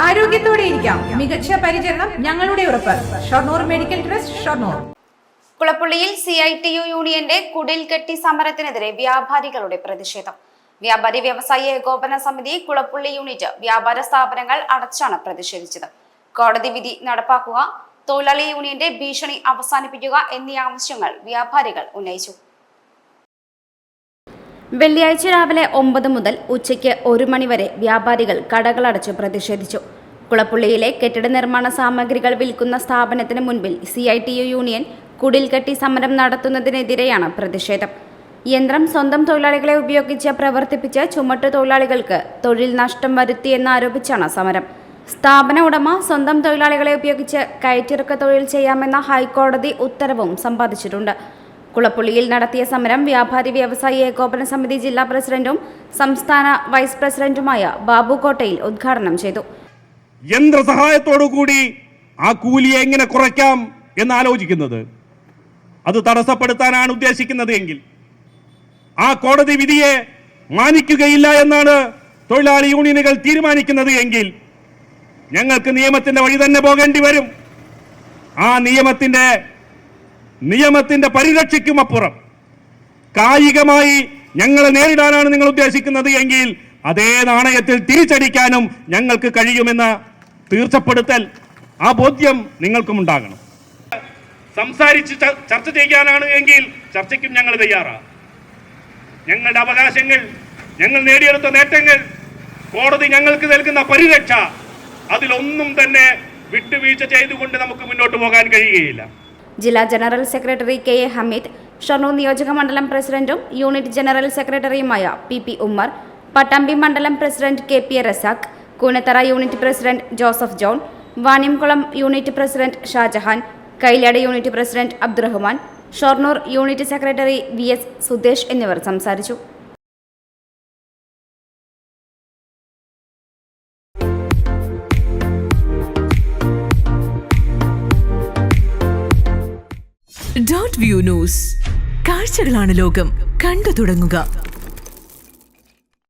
ആരോഗ്യത്തോടെ ഇരിക്കാം. മികച്ച പരിചരണം ഞങ്ങളുടെ ഉറപ്പ്. Shoranur medical trust, Shoranur. കുളപ്പുള്ളിയിൽ CITU യൂണിയന്റെ കുടിൽ കെട്ടി സമരത്തിനെതിരെ വ്യാപാരികളുടെ പ്രതിഷേധം. വ്യാപാരി വ്യവസായി ഏകോപന സമിതി കുളപ്പുള്ളി യൂണിറ്റ് വ്യാപാര സ്ഥാപനങ്ങൾ അടച്ചാണ് പ്രതിഷേധിച്ചത്. കോടതി വിധി നടപ്പാക്കുക, തൊഴിലാളി യൂണിയന്റെ ഭീഷണി അവസാനിപ്പിക്കുക എന്നീ ആവശ്യങ്ങൾ വ്യാപാരികൾ ഉന്നയിച്ചു. വെള്ളിയാഴ്ച രാവിലെ 9 മുതൽ ഉച്ചയ്ക്ക് 1 മണി വരെ വ്യാപാരികൾ കടകളടച്ച് പ്രതിഷേധിച്ചു. കുളപ്പുള്ളിയിലെ കെട്ടിട നിർമ്മാണ സാമഗ്രികൾ വിൽക്കുന്ന സ്ഥാപനത്തിന് മുൻപിൽ CITU യൂണിയൻ കുടിൽകെട്ടി സമരം നടത്തുന്നതിനെതിരെയാണ് പ്രതിഷേധം. യന്ത്രം സ്വന്തം തൊഴിലാളികളെ ഉപയോഗിച്ച് പ്രവർത്തിപ്പിച്ച് ചുമട്ടു തൊഴിലാളികൾക്ക് തൊഴിൽ നഷ്ടം വരുത്തിയെന്നാരോപിച്ചാണ് സമരം. സ്ഥാപന ഉടമ സ്വന്തം തൊഴിലാളികളെ ഉപയോഗിച്ച് കയറ്റിറക്ക തൊഴിൽ ചെയ്യാമെന്ന ഹൈക്കോടതി ഉത്തരവും സമ്പാദിച്ചിട്ടുണ്ട്. കുളപ്പുള്ളിയിൽ നടത്തിയ സമരം വ്യാപാരി വ്യവസായി ഏകോപന സമിതി ജില്ലാ പ്രസിഡന്റും സംസ്ഥാന വൈസ് പ്രസിഡന്റുമായ ബാബു കോട്ടയിൽ ഉദ്ഘാടനം ചെയ്തു. യന്ത്രസഹായത്തോടുകൂടി ആ കൂലിയെ എങ്ങനെ കുറയ്ക്കാം എന്നാലോചിക്കുന്നത്, അത് തടസ്സപ്പെടുത്താനാണ് ഉദ്ദേശിക്കുന്നത് എങ്കിൽ ആ കോടതി വിധിയെ മാനിക്കുകയില്ല എന്നാണ് തൊഴിലാളി യൂണിയനുകൾ തീരുമാനിക്കുന്നത് എങ്കിൽ ഞങ്ങൾക്ക് നിയമത്തിന്റെ വഴി തന്നെ പോകേണ്ടി വരും. ആ നിയമത്തിന്റെ പരിരക്ഷയ്ക്കുമപ്പുറം കായികമായി ഞങ്ങളെ നേരിടാനാണ് നിങ്ങൾ ഉദ്ദേശിക്കുന്നത് എങ്കിൽ അതേ നാണയത്തിൽ തിരിച്ചടിക്കാനും ഞങ്ങൾക്ക് കഴിയുമെന്ന തീർച്ചപ്പെടുത്തൽ, ആ ബോധ്യം നിങ്ങൾക്കും ഉണ്ടാകണം. സംസാരിച്ച് ചർച്ച ചെയ്യാനാണ് എങ്കിൽ ചർച്ചയ്ക്കും ഞങ്ങൾ തയ്യാറാണ്. ഞങ്ങളുടെ അവകാശങ്ങൾ, ഞങ്ങൾ നേടിയെടുത്ത നേട്ടങ്ങൾ, കോടതി ഞങ്ങൾക്ക് നൽകുന്ന പരിരക്ഷ, അതിലൊന്നും തന്നെ വിട്ടുവീഴ്ച ചെയ്തുകൊണ്ട് നമുക്ക് മുന്നോട്ട് പോകാൻ കഴിയുകയില്ല. ജില്ലാ general secretary KA Hameed, Shoranur നിയോജക മണ്ഡലം പ്രസിഡന്റും യൂണിറ്റ് ജനറൽ സെക്രട്ടറിയുമായ PP ഉമ്മർ, പട്ടാമ്പി മണ്ഡലം president KP Razak, Koonathara unit president Joseph John, Vaniyamkulam unit president Shajahan, Kailad unit president Abdurahman, Shoranur unit secretary VS Sudesh എന്നിവർ സംസാരിച്ചു. .view ന്യൂസ്, കാഴ്ചകളാണ് ലോകം, കണ്ടു തുടങ്ങുക.